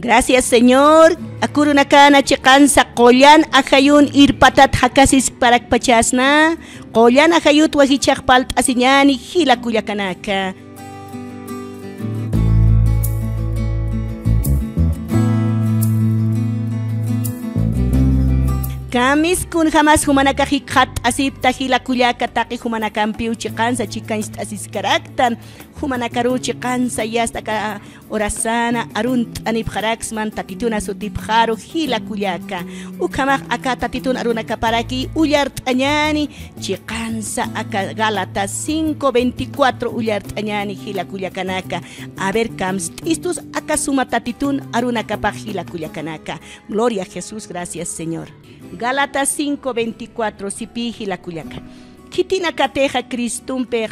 Gracias, Señor. Akurunakana chikansa qoyan ajayun irpatat hakasis parakpachasna. Qoyan ajayut wahichakpalt asiñani hilakullakanaka. Kamis kun jamás humanaka hikhat asipta hilakullaka taqi humanakampi uchiqansa chikansta asiskaraktan humanakaru chiqansa yastaka orasana arunt anipjaraxman tatituna sutipjaro hilakullaka ukamaq aka tatitun arunaka paraki ullart'añani chiqansa aka Gálatas 5:24 ullart'añani hilakullakanaka a ver kams istus aka suma tatitun arunakapaj hilakullakanaka. Gloria a Jesús, gracias, Señor. Gálatas 5:24 sipi hilakullaka. Kitina kateja Cristumpe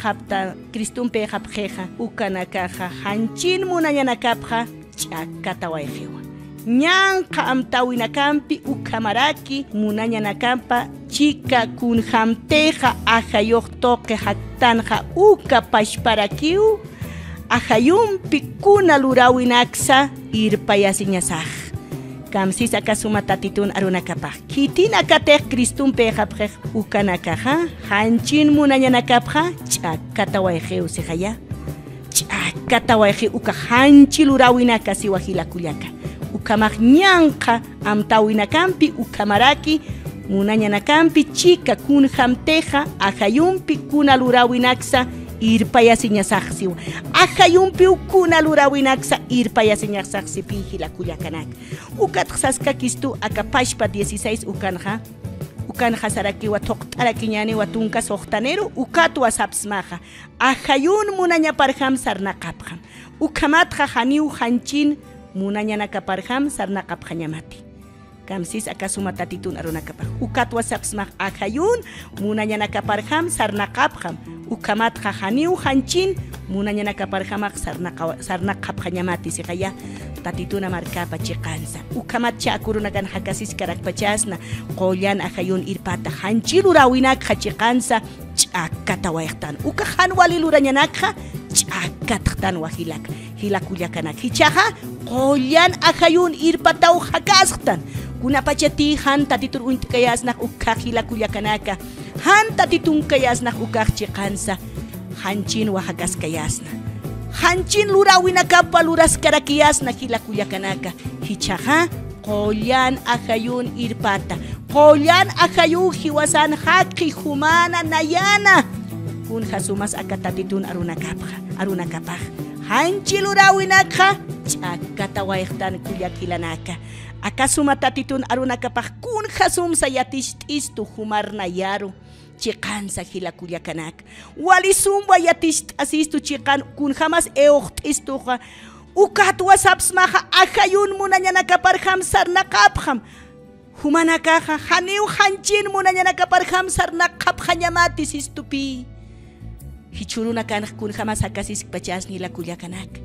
japjeja ukanakaja hanchin munayanakapja chakatawaijewa. Ñanqa amtawinakampi ukamaraki munanyanakampa chika kunhamteja ajayoq toqe haktanja uka pashparakiu ajayumpi kuna lurawinaksa irpayasiñasaj. Kamsis akasuma tatitun arunakapaj. Kitina kateq Cristumpe japjej ukanakaja hanchin munayanakapja chakatawaijew sejaya. Chakatawaijew uka hanchilurawinaka siwahilakullaka. Ukamaq ñanqa amtawinakampi ukamaraki munañanakampi chika kunhamteja ajayumpi kuna lurawinaksa irpayasiñasaqsiwa ajayumpi ukuna lurawinaksa irpayasiñasaqsipi hilakullakanaka ukatqsasqa kistu akapashpa 16 ukanja sarakiwa toqt'arakiñaniwa tunka soqtanero ukatwa sapsmaja ajayun munañaparjam sarnaqapjam ukamatqa haniw hanchin munañanakaparjam sarnaqapjañamati. Kamsis akasuma tatitun arunakapaj ukatwa sapsmaj ajayun munañanakaparjam sarnaqapjam ukamatqa haniw hanchin munañanakaparjamaq sarnaqapjañamati sijaya tatituna markapa chiqansa ukamat chakurunakan hakasis karakpachasna qollan ajayun irpata hanchilurawinakqa chiqansa ch'akatawayqtan uka hanwalilurañanakqa ch'akatqtan wahilak hilakullakanak hichaqa qollan ajayun irpataw hakasqtan kunapachati han tatitur untikayasnaq ukaq hilakullakanaka han tatitun kayasnaq ukaq chiqansa hanchin wahakaskayasna hanchin lurawinakapa luraskarakiyasna hilakullakanaka hichaqa qollan ajayun irpata qollan ajayun hiwasan haqi humana nayana kun hasumas akatatitun arunakapaj hanchilurawinakqa ch'akatawayqtan kullakilanaka akasuma tatitun arunakapaj kun hasumsa yatishtistu humarnayaru chiqansa hilakullakanaka walisumwa yatishasistu chiqan kun hamas eoqt'istuqa ukatwa sapsmaja ajayun munañanakaparjam sarnaqapjam humanakaja haniw hanchin munañanakaparjam sarnaqapjañamati sistupi hichuruna kanaq kun hamas hakasis pachasni hilakullakanaka.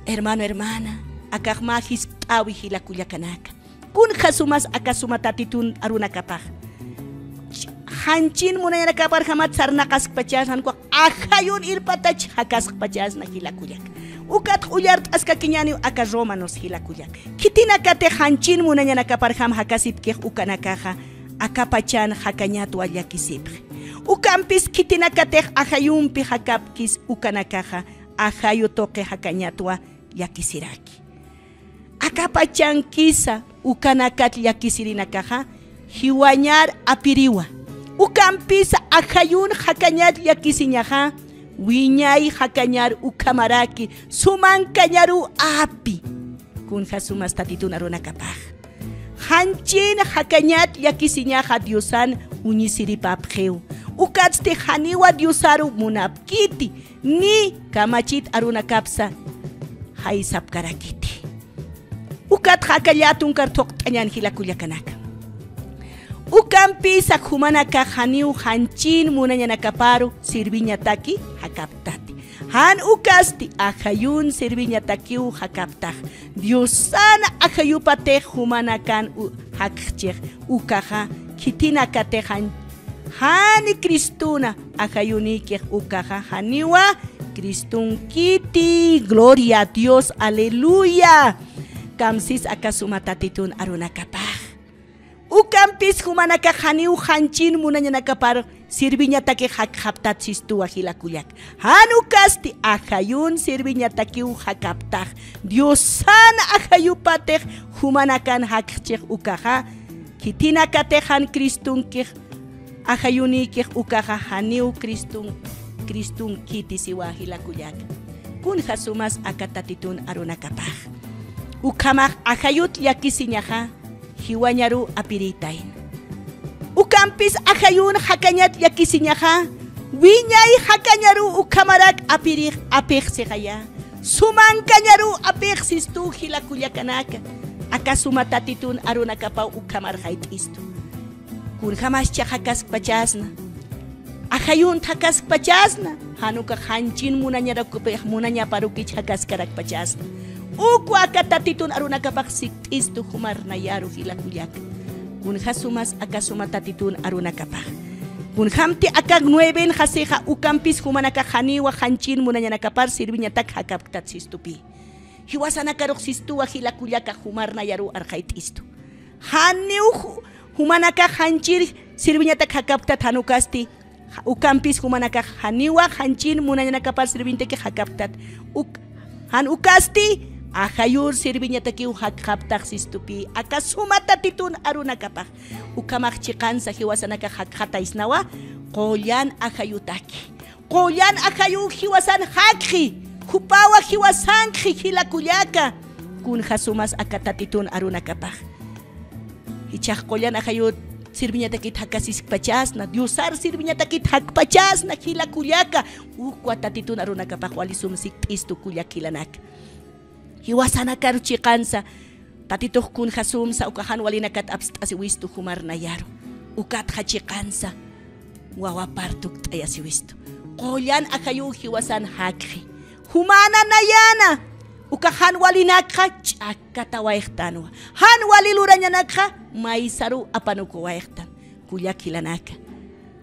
Hermano, hermana, akaq majis t'awi hilakullakanaka kun hasumas akasuma tatitun arunakapaj hanchin munañanakaparjamat sarnaqaspachasnan kuaq ajayun irpatach hakaspachasna hilakullaka ukat ullart'asqa kiñani aka romanos hilakullaka kitinakate hanchin munañanakaparjam hakasipkej ukanakaja akapachan hakañatwa llakisipj ukampis kitinakatej ajayumpi hakapkis ukanakaja ajayu toqe hakañatwa llakisiraki akapachan kisa ukanakat llakisirinakaja hiwañar apiriwa ukampisa ajayun hakañat llakisiñaja wiñay hakañar ukamaraki sumankañaru api kun hasumas tatitun arunakapaj hanchin hakañat llakisiñaja diosan uñisiripapjeu ukatste haniwa diosaru munapkiti ni kamachit arunakapsa haysapkarakiti ukat hakallatun kartoqt'añan hilakullakanaka ukampisa humanaka haniw hanchin munañanakaparu sirviñataki hakaptati han ukasti ajayun sirviñatakiu hakaptaj diosana ajayupatej humanakan hakchej ukaja kitinakatejan hani Cristuna ajayunikej ukaja haniwa Cristun kiti gloria a Dios aleluya. kamsis akasuma tatitun arunakapaj. Ukampis humanaka haniu hanchin munañanakapar sirviñataki hakaptatsis tuwa hilakuyak. Hanu kasti ajayun sirviñatakiu hakaptaj. Diosana ajayupatej humanakan hakchej ukaja. Kitinakatejan kristunkej ajayunikej ukaja haniu kristun kitisiwa hilakuyak. Kun hasumas akatatitun arunakapaj. Ukamaj ajayut yakisiñaja. Hiwañaru apiritain. Ukampis ajayun hakanyat yakisiñaja. Wiñay hakañaru ukamarak apej sejaya. Sumankañaru apej sistu hilakuyakanaka. Akasuma tatitun arunakapau ukamar haitistu. Kun jamas chajakas pachasna. Ajayun takas pachasna. Hanuka hanchin munañara kupej munaña parukich hakas karak pachasna. Uku akatatitun arunakapak siktistu humar nayaru hilakuyak. Kun hasumas akasuma tatitun arunakapak. Kun hamti akag 9 haseja ukampis humanaka haniwa hanchin munañanakapar sirviñatak hakaptat sistupi. Hiwasanakarok sistuwa hilakuyaka humar nayaru arhaitistu. Haniu humanaka hanchir sirviñatak hakaptat hanukasti. Ukampis humanaka haniwa hanchin munañanakapar sirviñataki hakaptat. Han ukasti ajayur sirviñatakiu hakaptaj sistupi akasuma tatitun arunakapaj ukamaj chiqansa hiwasanaka hakjataisnawa qollan ajayutaki qollan ajayu hiwasan hakji hupawa hiwasanji hilakuyaka kun hasumas akatatitun arunakapaj ichaj qollan ajayut sirviñatakit hakasis pachasna diosar sirviñatakit hakpachasna hilakuyaka ukwa tatitun arunakapaj walisum siktistu kuyakilanak hiwasanakaru chiqansa tatituj kun hasumsa ukahan walinakat abstasiwistu humar nayaru ukat hachiqansa wawapartuk t'ayasiwistu qollan ajayu hiwasan hakji humana nayana ukahan walinakha ch'akata wayqtanwa han walilurañanakha maisaru apanuku wayqtan kuyakilanaka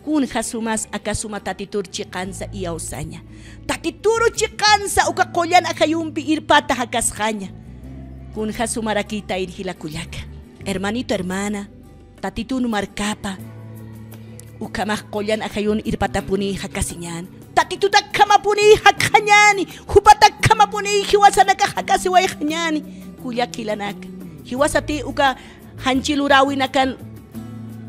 kun hasumas akasuma tatitur chiqansa iyawsaña tatituru chiqansa uka qollan ajayumpi irpata hakasqaña kun hasumarakita irhilakuyaka hermanito hermana tatitun markapa ukamaj qollan ajayun irpatapuni hakasiñan tatituta kamapuni hakañani hupata kamapuni hiwasanaka hakasi wayqañani kuyakilanaka hiwasati uka hanchilurawinakan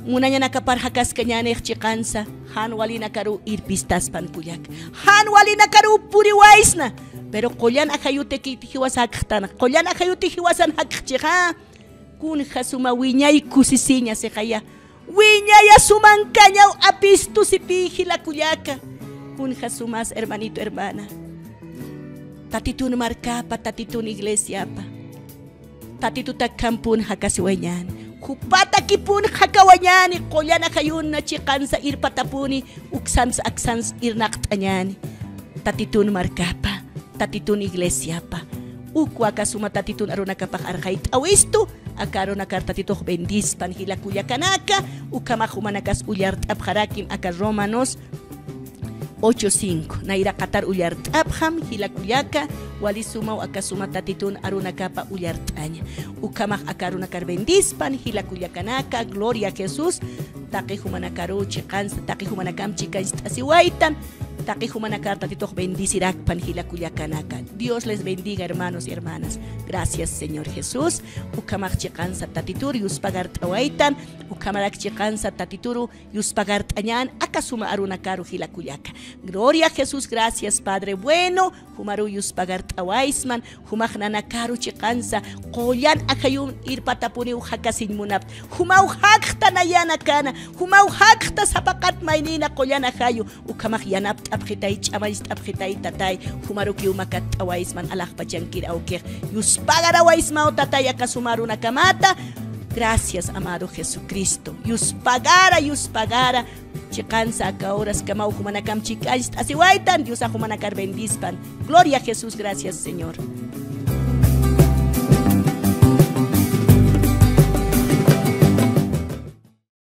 munañanakapar hakaskañanej chiqansa han walinakaru irpistaspan kuyak han walinakaru puriwaisna pero qollan ajayuteki hiwasa hakqtana qollan ajayuti hiwasan hakqchiqa kun hasuma wiñay kusisiña sejaya wiñaya sumankañaw apistu sipi hilakuyaka kun hasumas hermanito hermana tatitun markapa tatitun iglesiapa tatituta kampun hakasiwañan Kupata kipun hakawanyani qollan ajayun na chiqansa irpatapuni uksans aksans irnaqt'añani tatitun markapa tatitun iglesiapa ukwa kasuma tatitun arunakapaj arqayt'awistu akarunakar tatituj bendispan hilakuyakanaka ukamaj humanakas ullart'apjarakim aka Romanos 8:5 naira qatar ullart'apjam hilakuyaka walisumaw akasuma tatitun arunakapa ullart'aña ukamaj akarunakar bendispan hilakuyakanaka gloria a Jesús taqi humanakaru chiqansa taqi humanakam chiqanstasiwaytan taqi humanakar tatituj bendicirakpan hilakuyakanaka Dios les bendiga hermanos y hermanas gracias Señor Jesús ukamaj chiqansa tatitur yuspagar t'awaytan ukamarak chiqansa tatituru yuspagar t'añan akasuma arunakaru hilakuyaka gloria a Jesús gracias Padre bueno humaru yuspagar t'awaisman humaj nanakaru chiqansa qollan ajayun irpatapuni uhakasin munap humaw haqta nayana kana humaw haqta sapaqat maynina qollan ajayu ukamaj yanap t'apqitay ch'amays t'apqitay tatay humaru kiumakat t'awaisman alaqpachankir awkej yuspagar awaismaw tatay akasumaru nakamata gracias amado Jesucristo yuspagara chiqansa akahoras kamau humanakam chikayst asiwaitan Dios ahumanakar bendispan gloria a Jesús gracias Señor